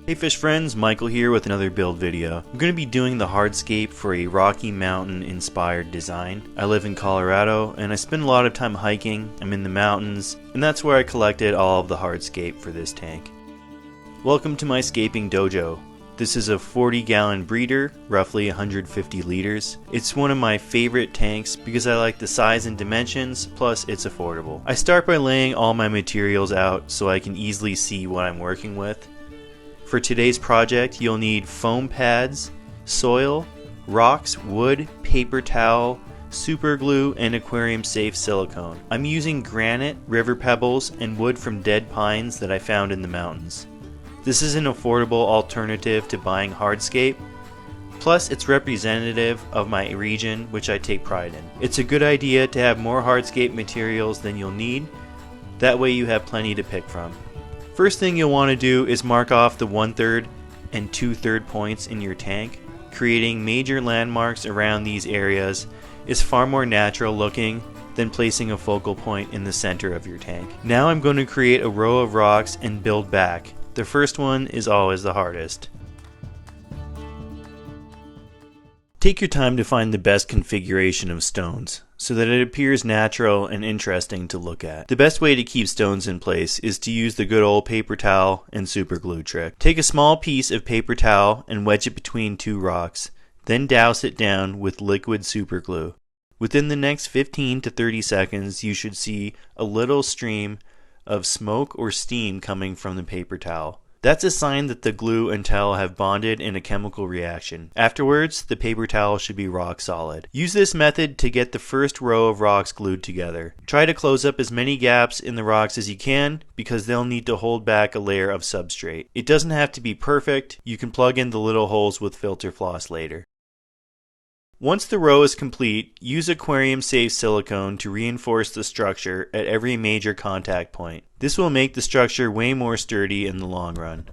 Hey fish friends, Michael here with another build video. I'm going to be doing the hardscape for a Rocky Mountain inspired design. I live in Colorado and I spend a lot of time hiking. I'm in the mountains and that's where I collected all of the hardscape for this tank. Welcome to my scaping dojo. This is a 40-gallon breeder, roughly 150 liters. It's one of my favorite tanks because I like the size and dimensions, plus it's affordable. I start by laying all my materials out so I can easily see what I'm working with. For today's project, you'll need foam pads, soil, rocks, wood, paper towel, super glue, and aquarium safe silicone. I'm using granite, river pebbles, and wood from dead pines that I found in the mountains. This is an affordable alternative to buying hardscape, plus it's representative of my region, which I take pride in. It's a good idea to have more hardscape materials than you'll need, that way you have plenty to pick from. First thing you'll want to do is mark off the 1/3 and 2/3 points in your tank. Creating major landmarks around these areas is far more natural looking than placing a focal point in the center of your tank. Now I'm going to create a row of rocks and build back. The first one is always the hardest. Take your time to find the best configuration of stones so that it appears natural and interesting to look at. The best way to keep stones in place is to use the good old paper towel and super glue trick. Take a small piece of paper towel and wedge it between two rocks, then douse it down with liquid super glue. Within the next 15 to 30 seconds you should see a little stream of smoke or steam coming from the paper towel. That's a sign that the glue and towel have bonded in a chemical reaction. Afterwards, the paper towel should be rock solid. Use this method to get the first row of rocks glued together. Try to close up as many gaps in the rocks as you can because they'll need to hold back a layer of substrate. It doesn't have to be perfect. You can plug in the little holes with filter floss later. Once the row is complete, use aquarium safe silicone to reinforce the structure at every major contact point. This will make the structure way more sturdy in the long run.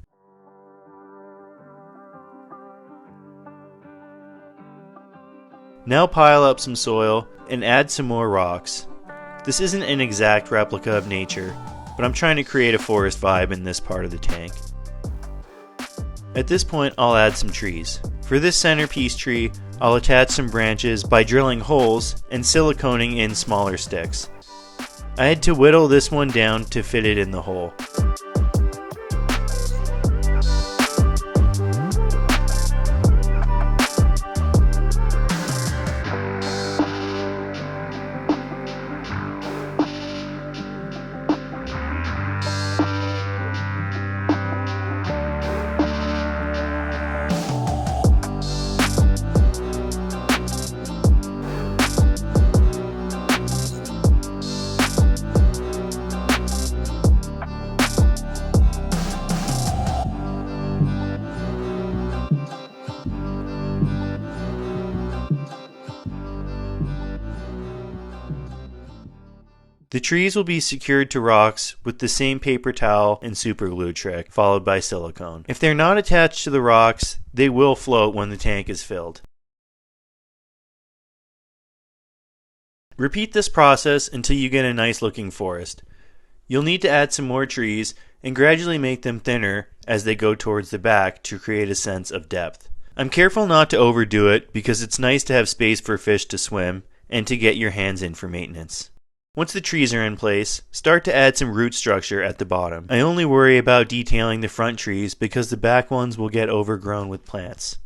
Now pile up some soil and add some more rocks. This isn't an exact replica of nature, but I'm trying to create a forest vibe in this part of the tank. At this point, I'll add some trees. For this centerpiece tree, I'll attach some branches by drilling holes and siliconing in smaller sticks. I had to whittle this one down to fit it in the hole. The trees will be secured to rocks with the same paper towel and super glue trick, followed by silicone. If they're not attached to the rocks, they will float when the tank is filled. Repeat this process until you get a nice looking forest. You'll need to add some more trees and gradually make them thinner as they go towards the back to create a sense of depth. I'm careful not to overdo it because it's nice to have space for fish to swim and to get your hands in for maintenance. Once the trees are in place, start to add some root structure at the bottom. I only worry about detailing the front trees because the back ones will get overgrown with plants.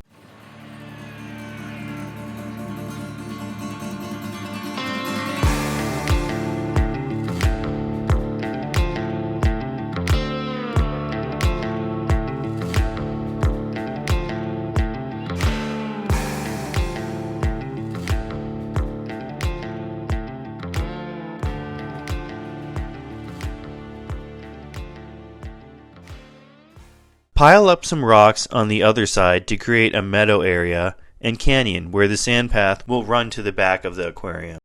Pile up some rocks on the other side to create a meadow area and canyon where the sand path will run to the back of the aquarium.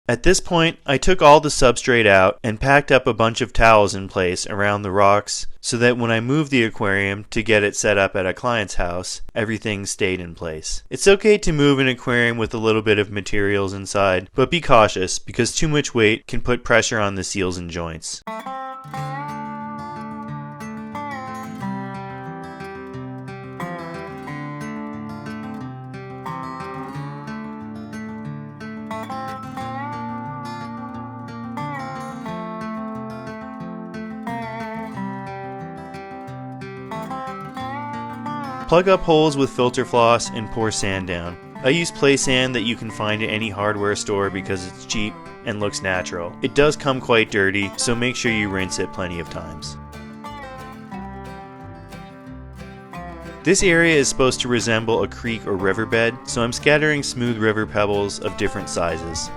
At this point, I took all the substrate out and packed up a bunch of towels in place around the rocks so that when I moved the aquarium to get it set up at a client's house, everything stayed in place. It's okay to move an aquarium with a little bit of materials inside, but be cautious because too much weight can put pressure on the seals and joints. Plug up holes with filter floss and pour sand down. I use play sand that you can find at any hardware store because it's cheap and looks natural. It does come quite dirty, so make sure you rinse it plenty of times. This area is supposed to resemble a creek or riverbed, so I'm scattering smooth river pebbles of different sizes.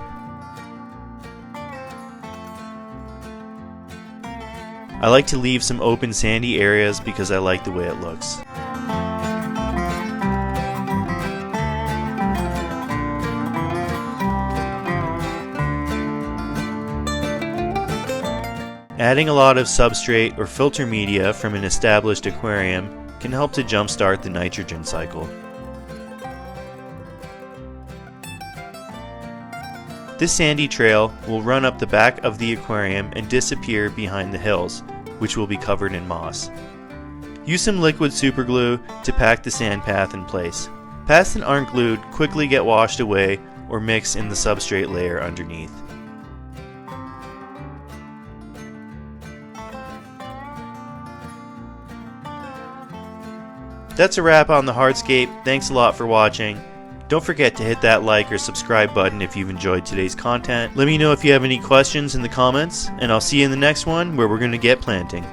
I like to leave some open sandy areas because I like the way it looks. Adding a lot of substrate or filter media from an established aquarium can help to jumpstart the nitrogen cycle. This sandy trail will run up the back of the aquarium and disappear behind the hills, which will be covered in moss. Use some liquid superglue to pack the sand path in place. Paths that aren't glued quickly get washed away or mix in the substrate layer underneath. That's a wrap on the hardscape. Thanks a lot for watching. Don't forget to hit that like or subscribe button if you've enjoyed today's content. Let me know if you have any questions in the comments, and I'll see you in the next one where we're going to get planting.